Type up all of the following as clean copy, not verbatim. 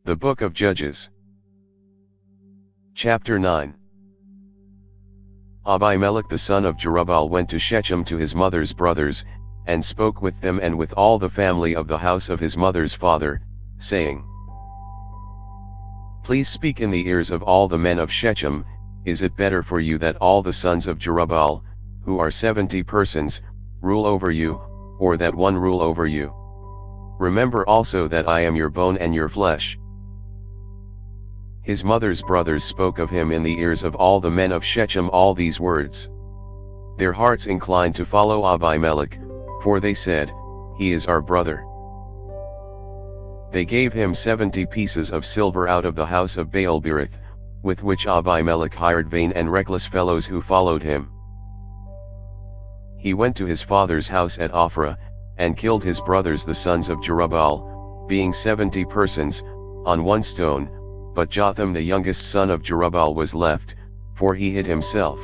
The Book of Judges. Chapter 9. Abimelech the son of Jerubbaal went to Shechem to his mother's brothers, and spoke with them and with all the family of the house of his mother's father, saying, Please speak in the ears of all the men of Shechem. Is it better for you that all the sons of Jerubbaal, who are 70 persons, rule over you, or that one rule over you? Remember also that I am your bone and your flesh. His mother's brothers spoke of him in the ears of all the men of Shechem all these words. Their hearts inclined to follow Abimelech, for they said, He is our brother. They gave him 70 pieces of silver out of the house of Baal-berith, with which Abimelech hired vain and reckless fellows who followed him. He went to his father's house at Ophrah, and killed his brothers the sons of Jerubbaal, being 70 persons, on one stone, but Jotham the youngest son of Jerubbaal was left, for he hid himself.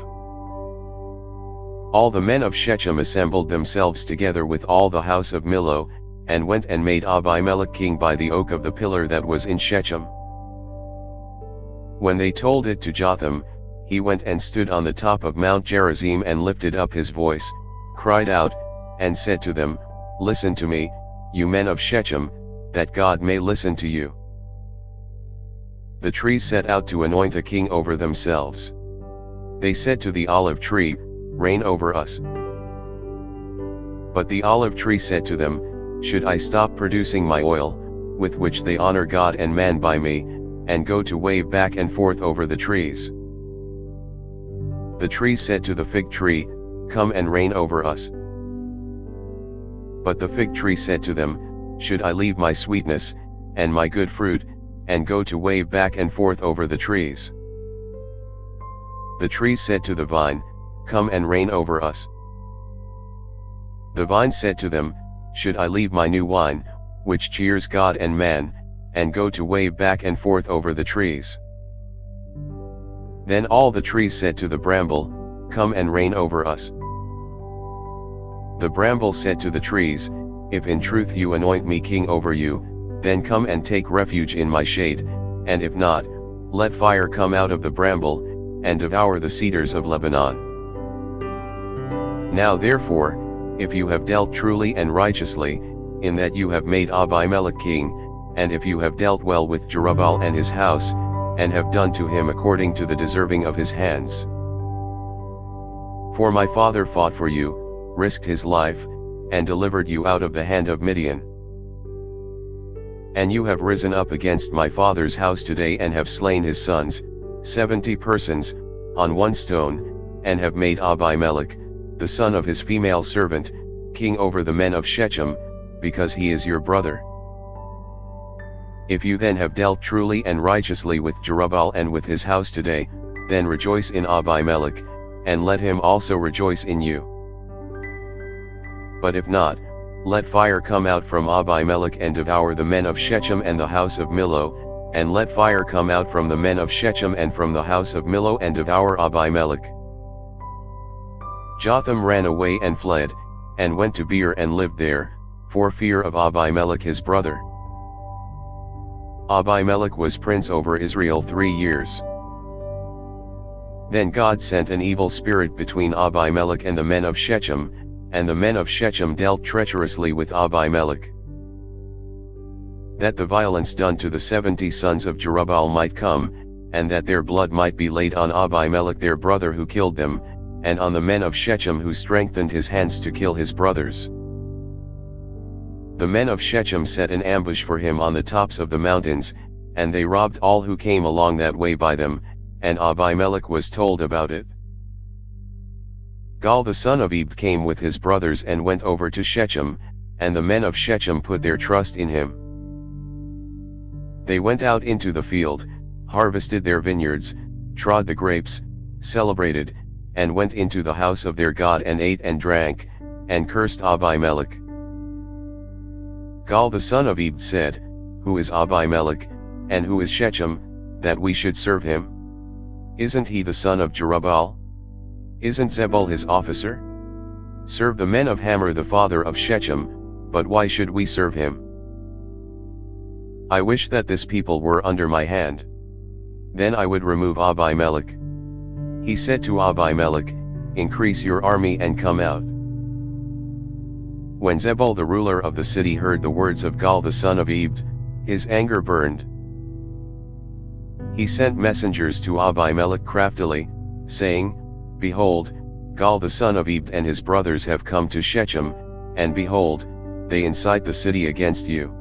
All the men of Shechem assembled themselves together with all the house of Millo, and went and made Abimelech king by the oak of the pillar that was in Shechem. When they told it to Jotham, he went and stood on the top of Mount Gerizim and lifted up his voice, cried out, and said to them, Listen to me, you men of Shechem, that God may listen to you. The trees set out to anoint a king over themselves. They said to the olive tree, Reign over us. But the olive tree said to them, Should I stop producing my oil, with which they honor God and man by me, and go to wave back and forth over the trees? The trees said to the fig tree, Come and reign over us. But the fig tree said to them, Should I leave my sweetness, and my good fruit, and go to wave back and forth over the trees? The trees said to the vine, Come and reign over us. The vine said to them, Should I leave my new wine, which cheers God and man, and go to wave back and forth over the trees? Then all the trees said to the bramble, Come and reign over us. The bramble said to the trees, If in truth you anoint me king over you, then come and take refuge in my shade, and if not, let fire come out of the bramble, and devour the cedars of Lebanon. Now therefore, if you have dealt truly and righteously, in that you have made Abimelech king, and if you have dealt well with Jerubbaal and his house, and have done to him according to the deserving of his hands. For my father fought for you, risked his life, and delivered you out of the hand of Midian. And you have risen up against my father's house today and have slain his sons, 70 persons, on one stone, and have made Abimelech, the son of his female servant, king over the men of Shechem, because he is your brother. If you then have dealt truly and righteously with Jerubbaal and with his house today, then rejoice in Abimelech, and let him also rejoice in you. But if not, let fire come out from Abimelech and devour the men of Shechem and the house of Millo, and let fire come out from the men of Shechem and from the house of Millo and devour Abimelech. Jotham ran away and fled, and went to Beer and lived there, for fear of Abimelech his brother. Abimelech was prince over Israel 3 years. Then God sent an evil spirit between Abimelech and the men of Shechem, and the men of Shechem dealt treacherously with Abimelech. That the violence done to the 70 sons of Jerubbaal might come, and that their blood might be laid on Abimelech their brother who killed them, and on the men of Shechem who strengthened his hands to kill his brothers. The men of Shechem set an ambush for him on the tops of the mountains, and they robbed all who came along that way by them, and Abimelech was told about it. Gaal the son of Ebed came with his brothers and went over to Shechem, and the men of Shechem put their trust in him. They went out into the field, harvested their vineyards, trod the grapes, celebrated, and went into the house of their God and ate and drank, and cursed Abimelech. Gaal the son of Ebed said, Who is Abimelech, and who is Shechem, that we should serve him? Isn't he the son of Jerubbaal? Isn't Zebul his officer? Serve the men of Hamor the father of Shechem, but why should we serve him? I wish that this people were under my hand. Then I would remove Abimelech. He said to Abimelech, increase your army and come out. When Zebul the ruler of the city heard the words of Gaal the son of Ebed, his anger burned. He sent messengers to Abimelech craftily, saying, Behold, Gaal the son of Ebed and his brothers have come to Shechem, and behold, they incite the city against you.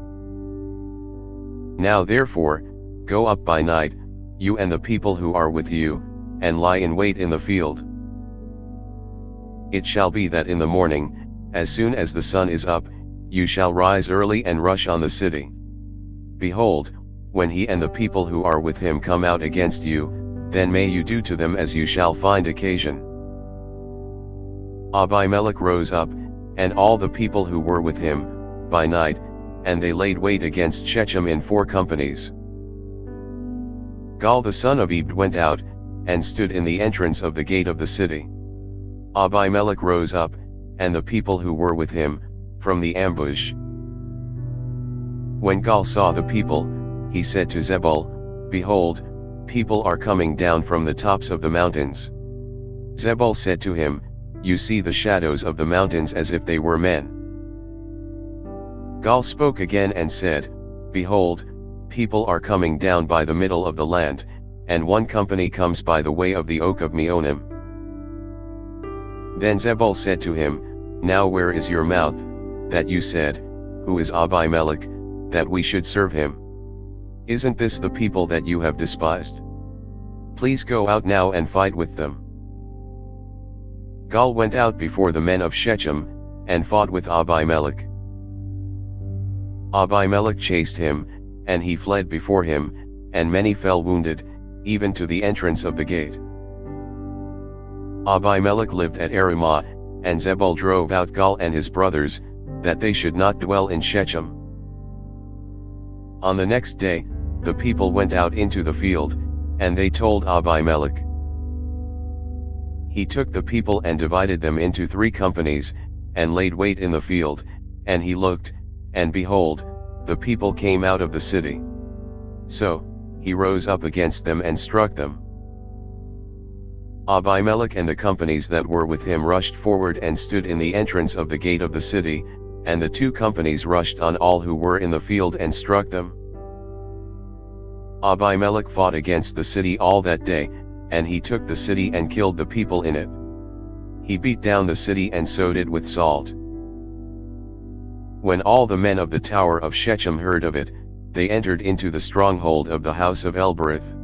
Now therefore, go up by night, you and the people who are with you, and lie in wait in the field. It shall be that in the morning, as soon as the sun is up, you shall rise early and rush on the city. Behold, when he and the people who are with him come out against you, then may you do to them as you shall find occasion. Abimelech rose up, and all the people who were with him, by night, and they laid wait against Shechem in 4 companies. Gaal the son of Ebed went out, and stood in the entrance of the gate of the city. Abimelech rose up, and the people who were with him, from the ambush. When Gaal saw the people, he said to Zebul, Behold, people are coming down from the tops of the mountains. Zebul said to him, You see the shadows of the mountains as if they were men. Gaal spoke again and said, Behold, people are coming down by the middle of the land, and 1 company comes by the way of the oak of Meonim. Then Zebul said to him, Now where is your mouth, that you said, Who is Abimelech, that we should serve him? Isn't this the people that you have despised? Please go out now and fight with them. Gaal went out before the men of Shechem, and fought with Abimelech. Abimelech chased him, and he fled before him, and many fell wounded, even to the entrance of the gate. Abimelech lived at Aramah, and Zebul drove out Gaal and his brothers, that they should not dwell in Shechem. On the next day, the people went out into the field, and they told Abimelech. He took the people and divided them into 3 companies, and laid wait in the field, and he looked, and behold, the people came out of the city. So, he rose up against them and struck them. Abimelech and the companies that were with him rushed forward and stood in the entrance of the gate of the city, and the 2 companies rushed on all who were in the field and struck them. Abimelech fought against the city all that day, and he took the city and killed the people in it. He beat down the city and sowed it with salt. When all the men of the tower of Shechem heard of it, they entered into the stronghold of the house of Elbereth.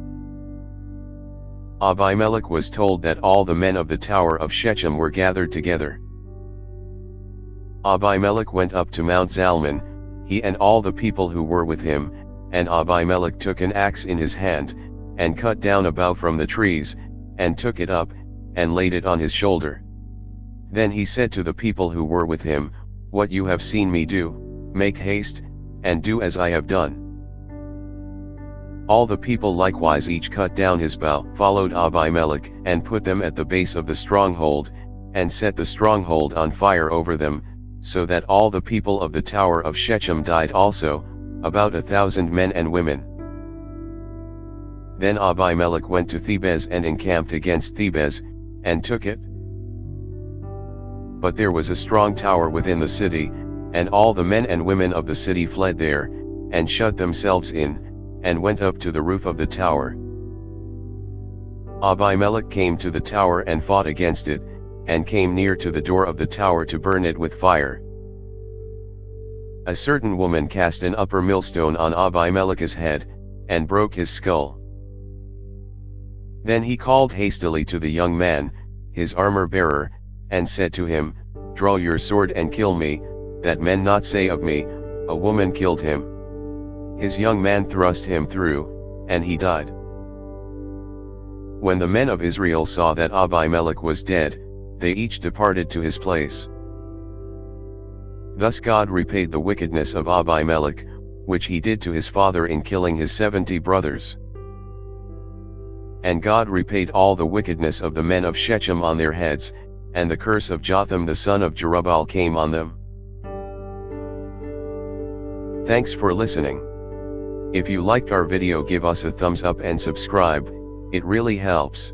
Abimelech was told that all the men of the tower of Shechem were gathered together. Abimelech went up to Mount Zalmon, he and all the people who were with him, and Abimelech took an axe in his hand, and cut down a bough from the trees, and took it up, and laid it on his shoulder. Then he said to the people who were with him, What you have seen me do, make haste, and do as I have done. All the people likewise each cut down his bough, followed Abimelech, and put them at the base of the stronghold, and set the stronghold on fire over them, so that all the people of the tower of Shechem died also, about 1,000 men and women. Then Abimelech went to Thebez and encamped against Thebez, and took it. But there was a strong tower within the city, and all the men and women of the city fled there, and shut themselves in, and went up to the roof of the tower. Abimelech came to the tower and fought against it, and came near to the door of the tower to burn it with fire. A certain woman cast an upper millstone on Abimelech's head, and broke his skull. Then he called hastily to the young man, his armor-bearer, and said to him, Draw your sword and kill me, that men not say of me, A woman killed him. His young man thrust him through, and he died. When the men of Israel saw that Abimelech was dead, they each departed to his place. Thus God repaid the wickedness of Abimelech, which he did to his father in killing his 70 brothers. And God repaid all the wickedness of the men of Shechem on their heads, and the curse of Jotham the son of Jerubbaal came on them. Thanks for listening. If you liked our video, give us a thumbs up and subscribe, it really helps.